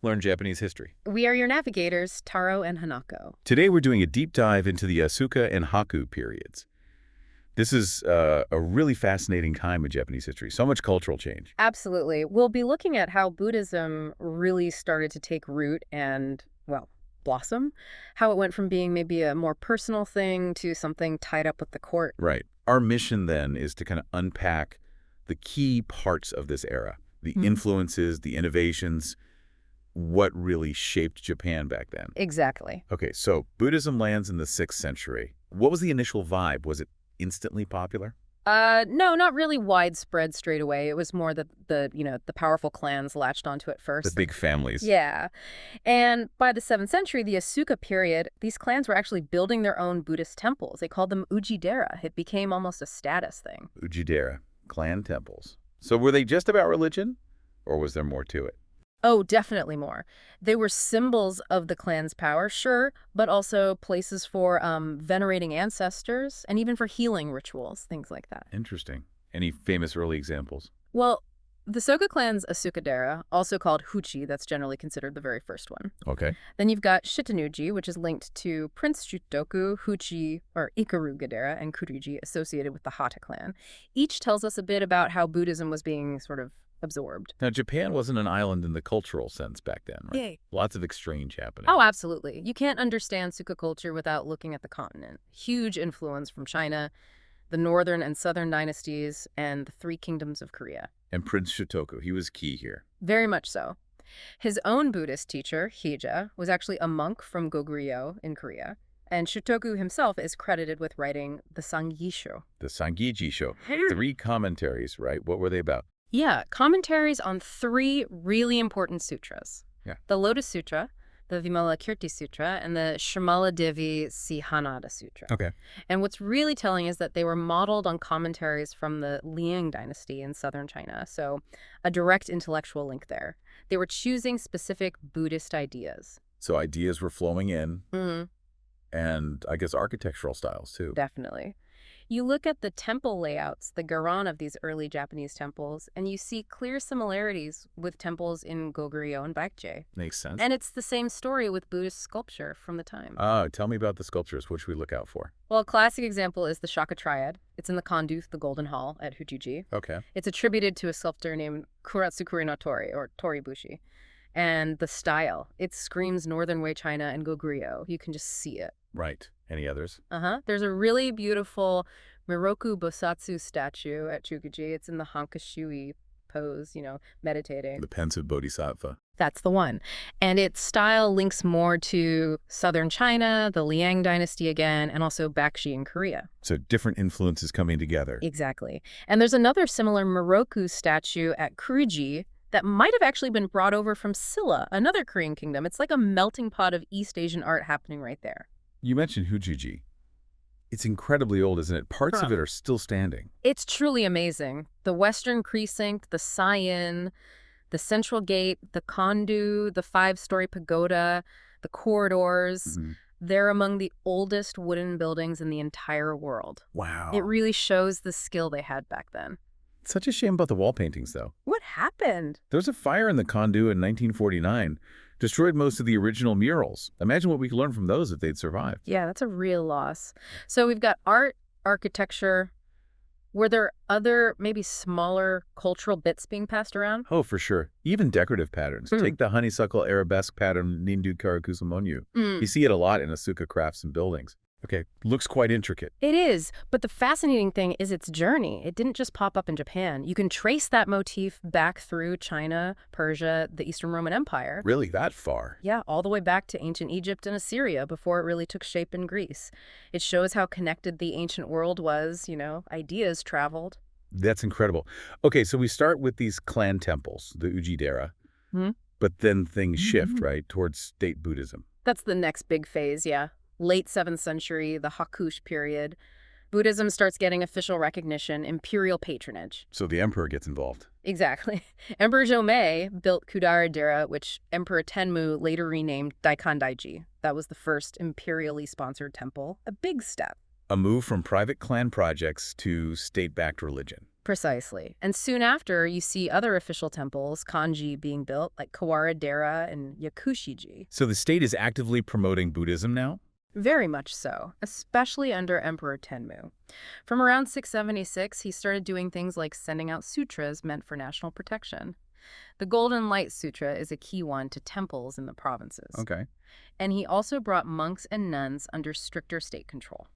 Learn Japanese history. We are your navigators, Taro and Hanako. Today we're doing a deep dive into the Asuka and Haku periods. This is a really fascinating time in Japanese history. So much cultural change. Absolutely. We'll be looking at how Buddhism really started to take root and, well, blossom. How it went from being maybe a more personal thing to something tied up with the court. Right. Our mission then is to kind of unpack the key parts of this era, the influences, the innovations, what really shaped Japan back then. Exactly. Okay, so Buddhism lands in the 6th century. What was the initial vibe? Was it instantly popular? No, not really widespread straight away. It was more the powerful clans latched onto it first. The big families. Yeah. And by the 7th century, the Asuka period, these clans were actually building their own Buddhist temples. They called them ujidera. It became almost a status thing. Ujidera, clan temples. So were they just about religion, or was there more to it? Oh, definitely more. They were symbols of the clan's power, sure, but also places for venerating ancestors and even for healing rituals, things like that. Interesting. Any famous early examples? Well, the Soga clan's Asuka-dera, also called Huchi, that's generally considered the very first one. Okay. Then you've got Shitanuji, which is linked to Prince Shutoku, Huchi, or Ikaruga-dera, and Kuriji, associated with the Hata clan. Each tells us a bit about how Buddhism was being sort of absorbed. Now, Japan wasn't an island in the cultural sense back then, right? Yay. Lots of exchange happening. Oh, absolutely. You can't understand Sukha culture without looking at the continent. Huge influence from China, the northern and southern dynasties, and the three kingdoms of Korea. And Prince Shotoku, he was key here. Very much so. His own Buddhist teacher, Heija, was actually a monk from Goguryeo in Korea. And Shotoku himself is credited with writing the Sangisho. The Sangiji-sho. 3 commentaries, right? What were they about? Yeah, commentaries on 3 really important sutras. Yeah. The Lotus Sutra, the Vimalakirti Sutra, and the Shamala Devi Sihanada Sutra. Okay. And what's really telling is that they were modeled on commentaries from the Liang dynasty in southern China, so a direct intellectual link there. They were choosing specific Buddhist ideas. So ideas were flowing in, Mm-hmm. and I guess architectural styles, too. Definitely. You look at the temple layouts, the garan of these early Japanese temples, and you see clear similarities with temples in Goguryeo and Baekje. Makes sense. And it's the same story with Buddhist sculpture from the time. Tell me about the sculptures. What should we look out for? Well, a classic example is the Shaka Triad. It's in the Konduth, the Golden Hall at Hujiji. Okay. It's attributed to a sculptor named Kuratsukuri no Tori, or Toribushi. And the style, it screams Northern Wei China and Goguryeo. You can just see it. Right. Any others? There's a really beautiful Miroku Bosatsu statue at Chukuji. It's in the Hankashui pose, meditating. The pensive bodhisattva. That's the one. And its style links more to southern China, the Liang dynasty again, and also Baekje in Korea. So different influences coming together. Exactly. And there's another similar Miroku statue at Kuriji that might have actually been brought over from Silla, another Korean kingdom. It's like a melting pot of East Asian art happening right there. You mentioned Hujiji. It's incredibly old, isn't it? Parts of it are still standing. It's truly amazing. The western precinct, the Saiyin, the central gate, the kondu, the 5-story pagoda, the corridors. They're among the oldest wooden buildings in the entire world. Wow. It really shows the skill they had back then. Such a shame about the wall paintings, though. What happened? There was a fire in the Kondu in 1949. Destroyed most of the original murals. Imagine what we could learn from those if they'd survived. Yeah, that's a real loss. So we've got art, architecture. Were there other, maybe smaller cultural bits being passed around? Oh, for sure. Even decorative patterns. Take the honeysuckle arabesque pattern Nindu Karakusamonyu. You see it a lot in Asuka crafts and buildings. Okay, looks quite intricate. It is, but the fascinating thing is its journey. It didn't just pop up in Japan. You can trace that motif back through China, Persia, the Eastern Roman Empire. Really, that far? Yeah, all the way back to ancient Egypt and Assyria before it really took shape in Greece. It shows how connected the ancient world was, ideas traveled. That's incredible. Okay, so we start with these clan temples, the Ujidera, but then things shift, right, towards state Buddhism. That's the next big phase, yeah. Late 7th century, the Hakuhō period, Buddhism starts getting official recognition, imperial patronage. So the emperor gets involved. Exactly. Emperor Jomei built Kudara-dera, which Emperor Tenmu later renamed Daikandaiji. That was the first imperially sponsored temple. A big step. A move from private clan projects to state-backed religion. Precisely. And soon after, you see other official temples, kanji, being built, like Kawara-dera and Yakushiji. So the state is actively promoting Buddhism now? Very much so, especially under Emperor Tenmu. From around 676, he started doing things like sending out sutras meant for national protection. The Golden Light Sutra is a key one to temples in the provinces. Okay. And he also brought monks and nuns under stricter state control.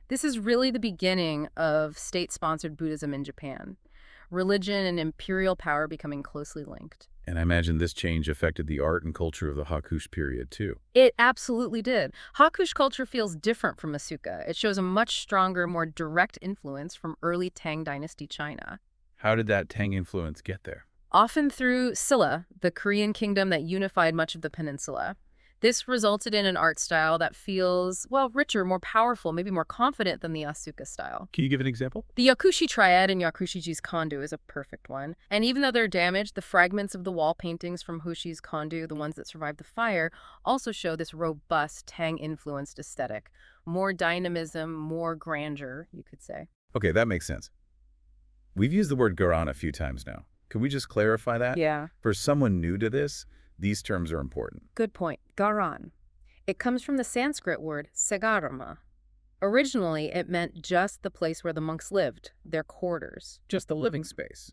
This is really the beginning of state-sponsored Buddhism in Japan, religion and imperial power becoming closely linked. And I imagine this change affected the art and culture of the Hakuhō period, too. It absolutely did. Hakuhō culture feels different from Asuka. It shows a much stronger, more direct influence from early Tang Dynasty China. How did that Tang influence get there? Often through Silla, the Korean kingdom that unified much of the peninsula. This resulted in an art style that feels, well, richer, more powerful, maybe more confident than the Asuka style. Can you give an example? The Yakushi triad in Yakushiji's kondo is a perfect one. And even though they're damaged, the fragments of the wall paintings from Hoshi's kondo, the ones that survived the fire, also show this robust Tang-influenced aesthetic. More dynamism, more grandeur, you could say. Okay, that makes sense. We've used the word garan a few times now. Can we just clarify that? Yeah. For someone new to this, these terms are important. Good point. Garan. It comes from the Sanskrit word sagarama. Originally, it meant just the place where the monks lived, their quarters. Just the living space.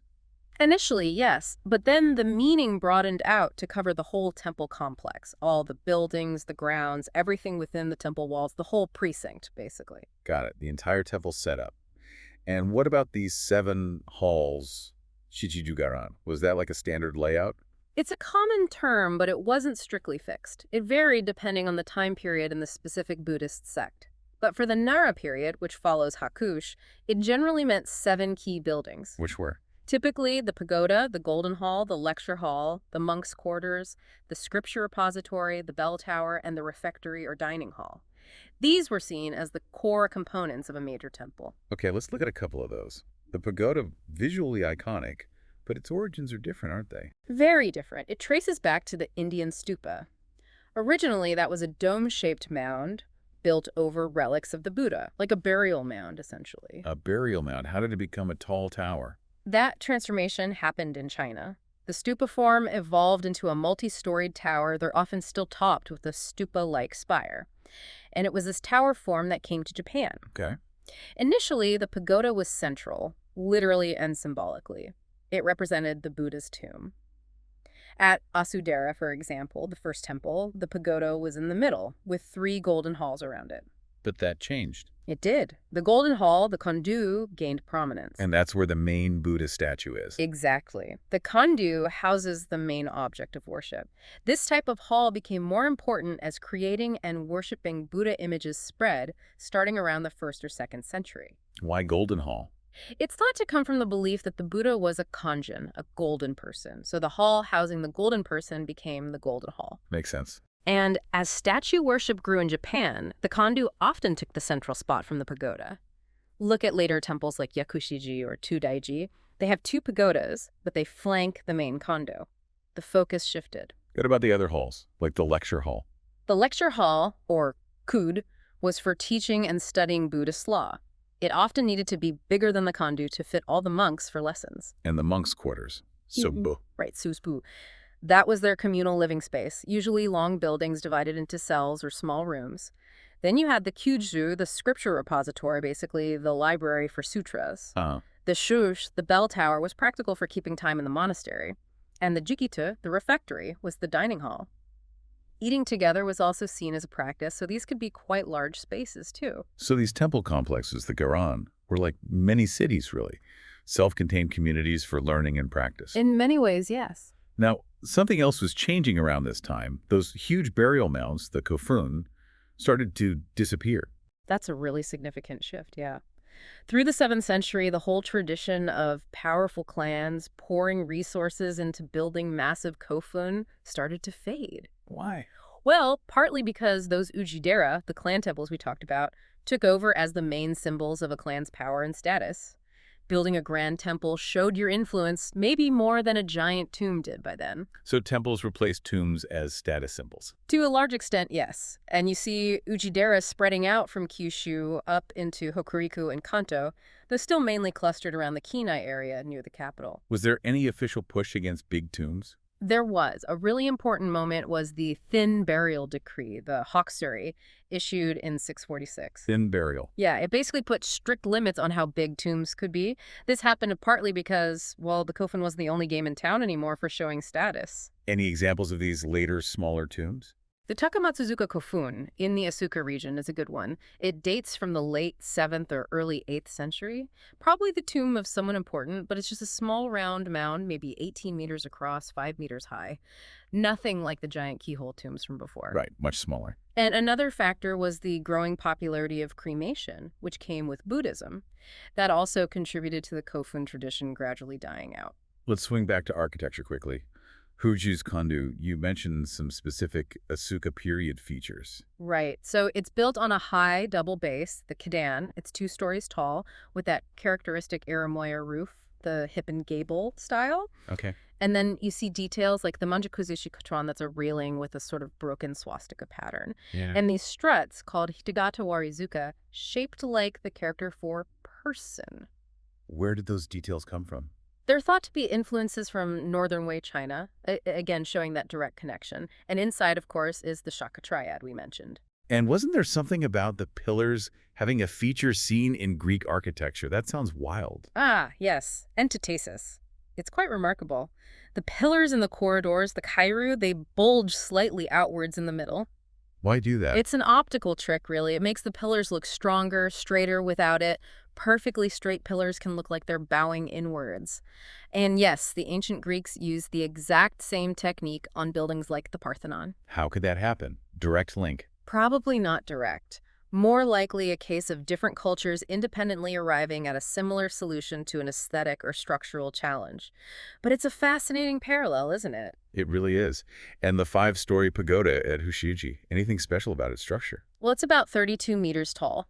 Initially, yes, but then the meaning broadened out to cover the whole temple complex, all the buildings, the grounds, everything within the temple walls, the whole precinct, basically. Got it. The entire temple setup. And what about these 7 halls, Shichijugaran? Was that like a standard layout? It's a common term, but it wasn't strictly fixed. It varied depending on the time period and the specific Buddhist sect. But for the Nara period, which follows Hakuhō, it generally meant 7 key buildings. Which were? Typically, the pagoda, the golden hall, the lecture hall, the monks' quarters, the scripture repository, the bell tower, and the refectory or dining hall. These were seen as the core components of a major temple. Okay, let's look at a couple of those. The pagoda, visually iconic, but its origins are different, aren't they? Very different. It traces back to the Indian stupa. Originally, that was a dome-shaped mound built over relics of the Buddha, like a burial mound, essentially. A burial mound. How did it become a tall tower? That transformation happened in China. The stupa form evolved into a multi-storied tower. They're often still topped with a stupa-like spire. And it was this tower form that came to Japan. Okay. Initially, the pagoda was central, literally and symbolically. It represented the Buddha's tomb. At Asudera, for example, the first temple, the pagoda was in the middle, with 3 golden halls around it. But that changed. It did. The golden hall, the kondu, gained prominence. And that's where the main Buddha statue is. Exactly. The kondu houses the main object of worship. This type of hall became more important as creating and worshiping Buddha images spread, starting around the 1st or 2nd century. Why Golden Hall? It's thought to come from the belief that the Buddha was a kanjin, a golden person. So the hall housing the golden person became the golden hall. Makes sense. And as statue worship grew in Japan, the kondu often took the central spot from the pagoda. Look at later temples like Yakushiji or Tudaiji. They have 2 pagodas, but they flank the main kondo. The focus shifted. What about the other halls, like the lecture hall? The lecture hall, or kud, was for teaching and studying Buddhist law. It often needed to be bigger than the kondu to fit all the monks for lessons. And the monks' quarters. Sobu. Right, susbu. That was their communal living space, usually long buildings divided into cells or small rooms. Then you had the kyuju, the scripture repository, basically the library for sutras. Uh-huh. The shush, the bell tower, was practical for keeping time in the monastery. And the jikita, the refectory, was the dining hall. Eating together was also seen as a practice, so these could be quite large spaces, too. So these temple complexes, the garan, were like many cities, really. Self-contained communities for learning and practice. In many ways, yes. Now, something else was changing around this time. Those huge burial mounds, the kofun, started to disappear. That's a really significant shift, yeah. Through the 7th century, the whole tradition of powerful clans pouring resources into building massive kofun started to fade. Why? Well, partly because those ujidera, the clan temples we talked about, took over as the main symbols of a clan's power and status. Building a grand temple showed your influence maybe more than a giant tomb did by then. So temples replaced tombs as status symbols. To a large extent, yes. And you see Ujidera spreading out from Kyushu up into Hokuriku and Kanto, though still mainly clustered around the Kinai area near the capital. Was there any official push against big tombs? There was. A really important moment was the Thin Burial Decree, the Hakusuri, issued in 646. Thin burial. Yeah, it basically put strict limits on how big tombs could be. This happened partly because, well, the Kofun wasn't the only game in town anymore for showing status. Any examples of these later, smaller tombs? The Takamatsuzuka Kofun in the Asuka region is a good one. It dates from the late 7th or early 8th century. Probably the tomb of someone important, but it's just a small round mound, maybe 18 meters across, 5 meters high. Nothing like the giant keyhole tombs from before. Right, much smaller. And another factor was the growing popularity of cremation, which came with Buddhism. That also contributed to the Kofun tradition gradually dying out. Let's swing back to architecture quickly. Huju's Kandu, you mentioned some specific Asuka period features. Right. So it's built on a high double base, the Kadan. It's 2 stories tall with that characteristic Aramoya roof, the hip and gable style. Okay. And then you see details like the Manjakuzu Shikotron, that's a railing with a sort of broken swastika pattern. Yeah. And these struts, called Hitagata Warizuka, shaped like the character for person. Where did those details come from? They're thought to be influences from Northern Wei China, again showing that direct connection. And inside, of course, is the Shaka Triad we mentioned. And wasn't there something about the pillars having a feature seen in Greek architecture? That sounds wild. Ah, yes, entotasis. It's quite remarkable. The pillars in the corridors, the kairu, they bulge slightly outwards in the middle. Why do that? It's an optical trick, really. It makes the pillars look stronger, straighter without it. Perfectly straight pillars can look like they're bowing inwards. And yes, the ancient Greeks used the exact same technique on buildings like the Parthenon. How could that happen? Direct link. Probably not direct. More likely a case of different cultures independently arriving at a similar solution to an aesthetic or structural challenge. But it's a fascinating parallel, isn't it? It really is. And the 5-story pagoda at Hushiji, anything special about its structure? Well, it's about 32 meters tall.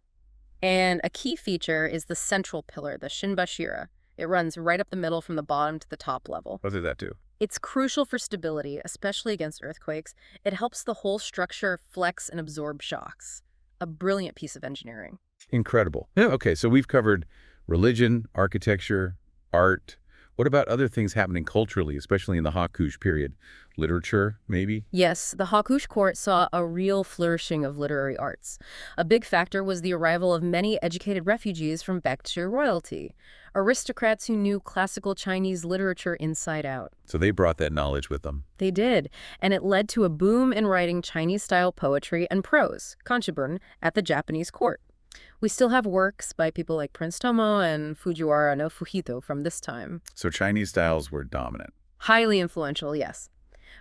And a key feature is the central pillar, the Shinbashira. It runs right up the middle from the bottom to the top level. What did that do? It's crucial for stability, especially against earthquakes. It helps the whole structure flex and absorb shocks. A brilliant piece of engineering. Incredible. Yeah, okay, so we've covered religion, architecture, art. What about other things happening culturally, especially in the Hakuhō period? Literature, maybe? Yes, the Hakuhō court saw a real flourishing of literary arts. A big factor was the arrival of many educated refugees from Baekje royalty, aristocrats who knew classical Chinese literature inside out. So they brought that knowledge with them. They did, and it led to a boom in writing Chinese-style poetry and prose, kanchibun, at the Japanese court. We still have works by people like Prince Tomo and Fujiwara no Fuhito from this time. So Chinese styles were dominant. Highly influential, yes.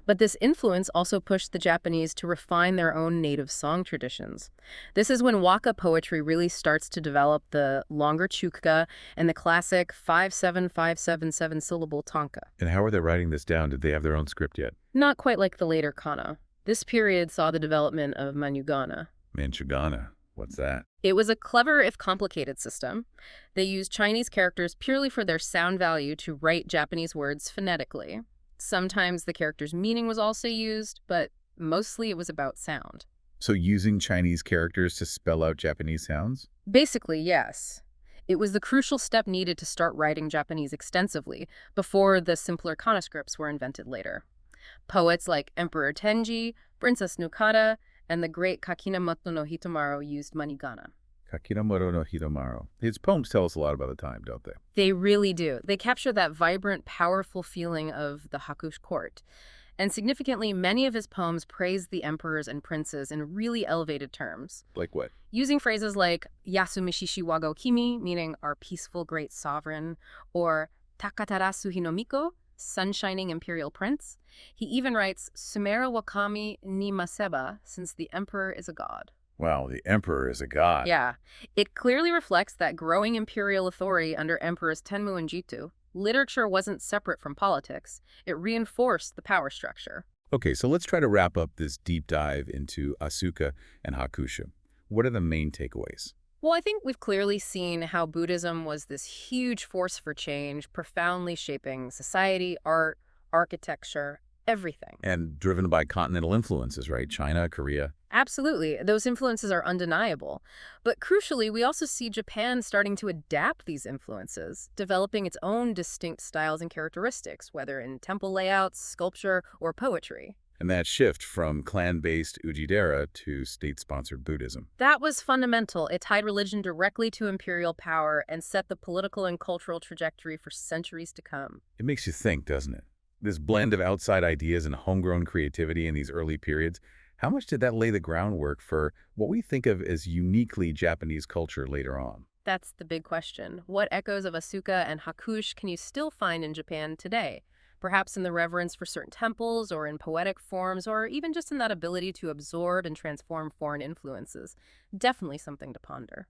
But this influence also pushed the Japanese to refine their own native song traditions. This is when waka poetry really starts to develop the longer chukka and the classic 5-7-5-7-7 syllable tanka. And how were they writing this down? Did they have their own script yet? Not quite like the later kana. This period saw the development of manugana. Manchugana. What's that? It was a clever, if complicated, system. They used Chinese characters purely for their sound value to write Japanese words phonetically. Sometimes the character's meaning was also used, but mostly it was about sound. So using Chinese characters to spell out Japanese sounds? Basically, yes. It was the crucial step needed to start writing Japanese extensively before the simpler kana scripts were invented later. Poets like Emperor Tenji, Princess Nukata, and the great Kakinamoto no Hitomaru used manigana. Kakinamoto no Hitomaru. His poems tell us a lot about the time, don't they? They really do. They capture that vibrant, powerful feeling of the Hakuhō court. And significantly, many of his poems praise the emperors and princes in really elevated terms. Like what? Using phrases like Yasumishishi wago kimi, meaning our peaceful great sovereign, or Takatarasu hinomiko, sunshining imperial prince. He even writes Sumera wakami ni maseba, since the emperor is a god. Wow, the emperor is a god. Yeah. It clearly reflects that growing imperial authority under Emperors Tenmu and Jitu. Literature wasn't separate from politics. It reinforced the power structure. Okay, so let's try to wrap up this deep dive into Asuka and Hakuhō. What are the main takeaways? Well, I think we've clearly seen how Buddhism was this huge force for change, profoundly shaping society, art, architecture, everything. And driven by continental influences, right? China, Korea. Absolutely. Those influences are undeniable. But crucially, we also see Japan starting to adapt these influences, developing its own distinct styles and characteristics, whether in temple layouts, sculpture, or poetry. And that shift from clan-based Ujidera to state-sponsored Buddhism. That was fundamental. It tied religion directly to imperial power and set the political and cultural trajectory for centuries to come. It makes you think, doesn't it? This blend of outside ideas and homegrown creativity in these early periods, how much did that lay the groundwork for what we think of as uniquely Japanese culture later on? That's the big question. What echoes of Asuka and Hakuhō can you still find in Japan today? Perhaps in the reverence for certain temples, or in poetic forms, or even just in that ability to absorb and transform foreign influences. Definitely something to ponder.